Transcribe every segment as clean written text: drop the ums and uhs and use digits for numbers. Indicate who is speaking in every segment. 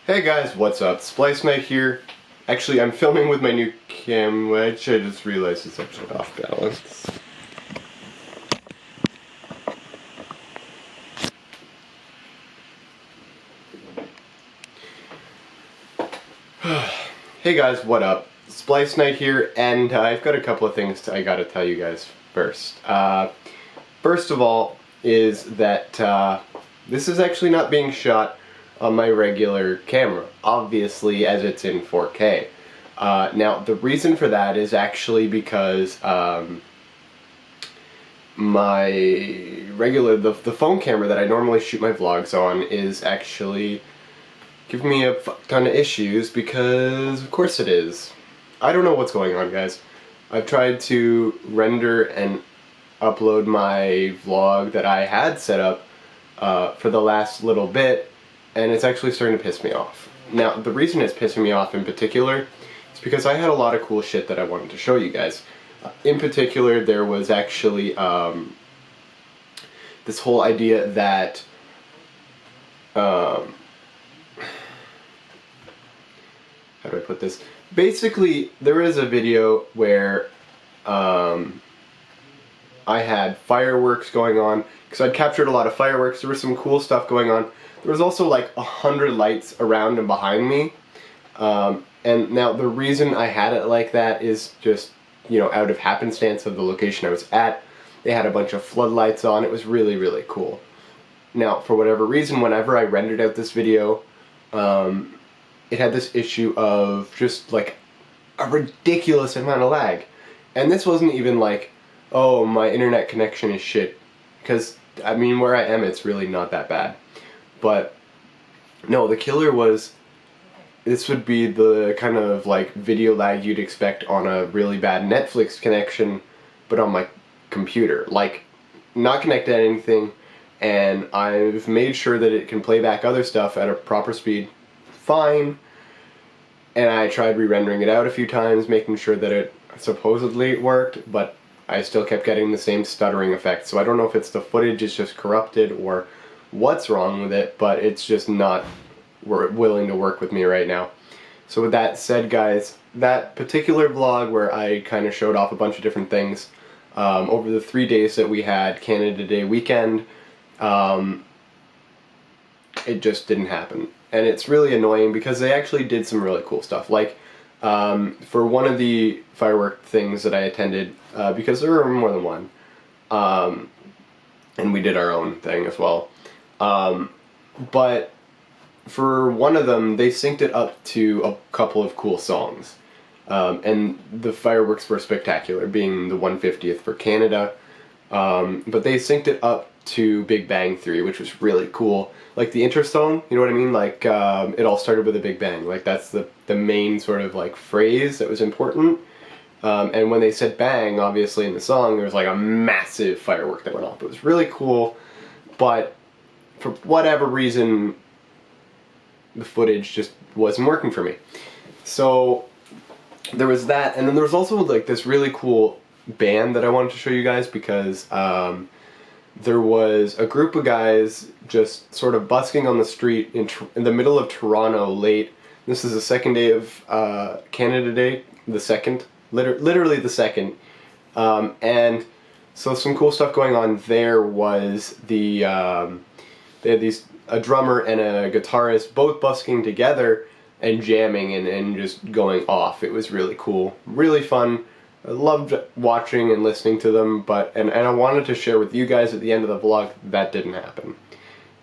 Speaker 1: Hey guys, what's up? Splice Night here. Actually, I'm filming with my new cam, which I just realized is actually off balance. Hey guys, what up? Splice Night here, and I've got a couple of things I gotta tell you guys first. First of all is that this is actually not being shot on my regular camera, obviously, as it's in 4K. Now, the reason for that is actually because my regular, the phone camera that I normally shoot my vlogs on is actually giving me a fuck ton of issues because, of course it is. I don't know what's going on, guys. I've tried to render and upload my vlog that I had set up for the last little bit, and it's actually starting to piss me off. Now, the reason it's pissing me off in particular is because I had a lot of cool shit that I wanted to show you guys. In particular, there was actually this whole idea that how do I put this? Basically, there is a video where I had fireworks going on, because I'd captured a lot of fireworks. There was some cool stuff going on. There was also like 100 lights around and behind me. And now the reason I had it like that is just, you know, out of happenstance of the location I was at. They had a bunch of floodlights on. It was really, really cool. Now, for whatever reason, whenever I rendered out this video, it had this issue of just like a ridiculous amount of lag. And this wasn't even like, oh, my internet connection is shit. Because, I mean, where I am, it's really not that bad. But, no, the killer was, this would be the kind of like video lag you'd expect on a really bad Netflix connection, but on my computer. Like, not connected to anything, and I've made sure that it can play back other stuff at a proper speed. Fine. And I tried re-rendering it out a few times, making sure that it supposedly worked, but I still kept getting the same stuttering effect. So I don't know if it's the footage is just corrupted or what's wrong with it, but it's just not willing to work with me right now. So with that said, guys, that particular vlog where I kind of showed off a bunch of different things over the 3 days that we had Canada Day weekend, it just didn't happen. And it's really annoying because they actually did some really cool stuff. Like, for one of the firework things that I attended, because there were more than one, and we did our own thing as well, but for one of them, they synced it up to a couple of cool songs. And the fireworks were spectacular, being the 150th for Canada, but they synced it up to Big Bang Theory, which was really cool. Like the intro song, you know what I mean? Like, it all started with a Big Bang. Like, that's the main sort of like phrase that was important. And when they said bang, obviously in the song, there was like a massive firework that went off. It was really cool, but for whatever reason, the footage just wasn't working for me. So there was that, and then there was also like this really cool band that I wanted to show you guys because there was a group of guys just sort of busking on the street in the middle of Toronto late. This is the second day of Canada Day, the second, literally the second, and so some cool stuff going on there was they had a drummer and a guitarist both busking together and jamming and just going off. It was really cool, really fun. I loved watching and listening to them, and I wanted to share with you guys at the end of the vlog that didn't happen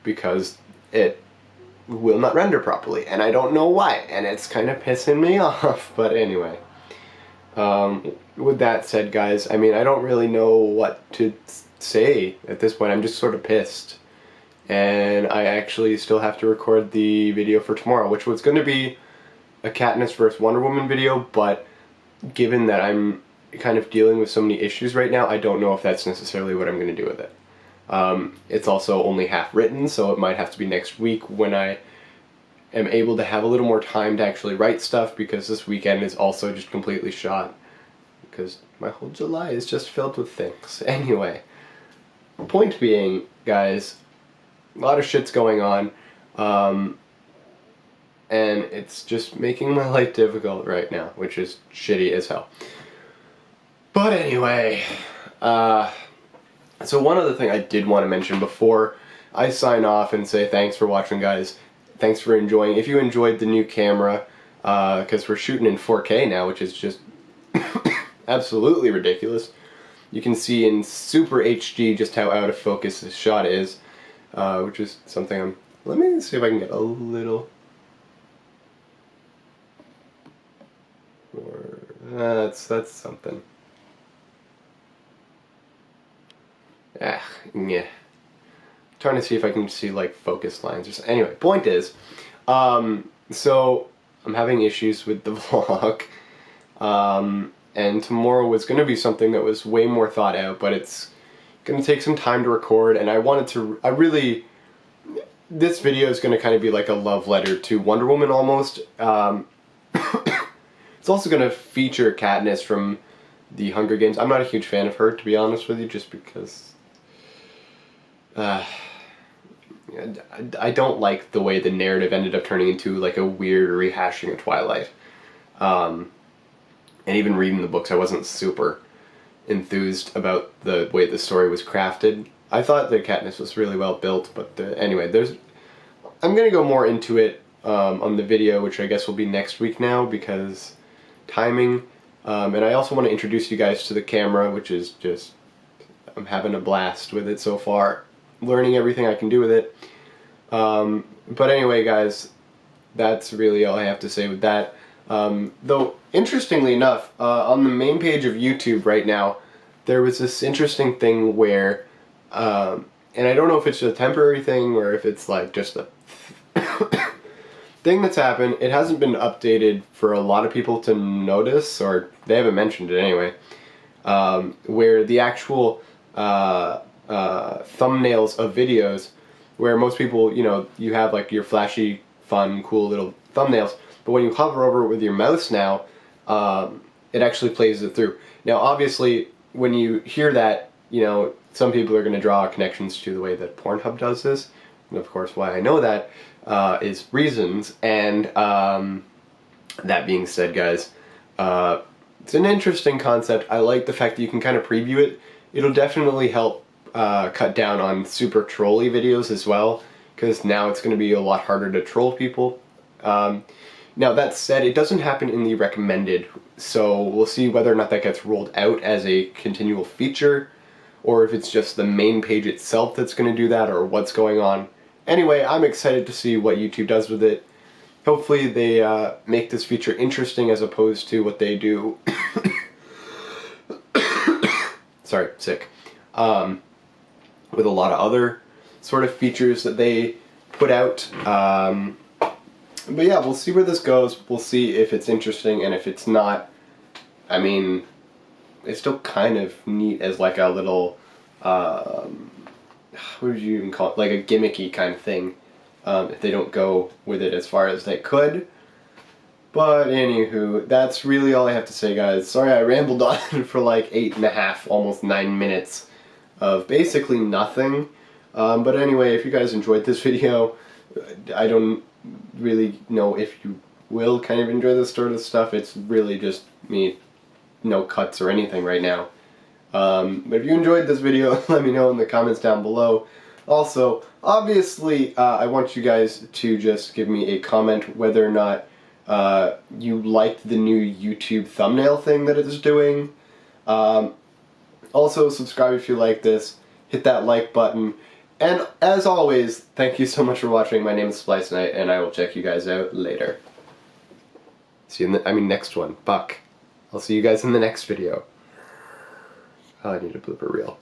Speaker 1: because it will not render properly, and I don't know why, and it's kind of pissing me off. But anyway, with that said, guys, I mean, I don't really know what to say at this point. I'm just sort of pissed, and I actually still have to record the video for tomorrow, which was going to be a Katniss vs. Wonder Woman video, but given that I'm kind of dealing with so many issues right now, I don't know if that's necessarily what I'm going to do with it. It's also only half written, so it might have to be next week when I am able to have a little more time to actually write stuff, because this weekend is also just completely shot, because my whole July is just filled with things. Anyway, point being, guys, a lot of shit's going on, and it's just making my life difficult right now, which is shitty as hell. But anyway, so one other thing I did want to mention before I sign off and say thanks for watching, guys. Thanks for enjoying. If you enjoyed the new camera, because we're shooting in 4K now, which is just absolutely ridiculous. You can see in super HD just how out of focus this shot is, which is something I'm... Let me see if I can get a little... more... that's something. Ah, yeah. Trying to see if I can see like focus lines or something. Anyway, point is, so I'm having issues with the vlog, and tomorrow was going to be something that was way more thought out, but it's going to take some time to record, and this video is going to kind of be like a love letter to Wonder Woman almost. It's also going to feature Katniss from the Hunger Games. I'm not a huge fan of her, to be honest with you, just because I don't like the way the narrative ended up turning into like a weird rehashing of Twilight. And even reading the books, I wasn't super enthused about the way the story was crafted. I thought that Katniss was really well built, but anyway, I'm going to go more into it on the video, which I guess will be next week now, because timing. And I also want to introduce you guys to the camera, which is just... I'm having a blast with it so far. Learning everything I can do with it. But anyway, guys, that's really all I have to say with that. Though, interestingly enough, on the main page of YouTube right now, there was this interesting thing where, and I don't know if it's a temporary thing or if it's like just a thing that's happened. It hasn't been updated for a lot of people to notice, or they haven't mentioned it anyway, where the actual thumbnails of videos, where most people, you know, you have like your flashy, fun, cool little thumbnails, but when you hover over it with your mouse now, it actually plays it through. Now obviously, when you hear that, you know, some people are going to draw connections to the way that Pornhub does this, and of course why I know that is reasons, and that being said, guys, it's an interesting concept. I like the fact that you can kind of preview it. It'll definitely help cut down on super trolly videos as well, because now it's going to be a lot harder to troll people. Now that said, it doesn't happen in the recommended, so we'll see whether or not that gets rolled out as a continual feature, or if it's just the main page itself that's going to do that, or what's going on. Anyway, I'm excited to see what YouTube does with it. Hopefully they make this feature interesting as opposed to what they do. Sorry, sick. With a lot of other sort of features that they put out. But yeah, we'll see where this goes. We'll see if it's interesting, and if it's not, I mean, it's still kind of neat as like a little, what would you even call it? Like a gimmicky kind of thing, if they don't go with it as far as they could. But anywho, that's really all I have to say, guys. Sorry I rambled on for like 8.5, almost 9 minutes of basically nothing. But anyway, if you guys enjoyed this video, I don't really know if you will kind of enjoy this sort of stuff. It's really just me, no cuts or anything right now. But if you enjoyed this video, let me know in the comments down below. Also, obviously, I want you guys to just give me a comment whether or not you liked the new YouTube thumbnail thing that it's doing. Also, subscribe if you like this, hit that like button, and as always, thank you so much for watching. My name is SPLICE, and I will check you guys out later. See you in the, next one. Fuck. I'll see you guys in the next video. Oh, I need a blooper reel.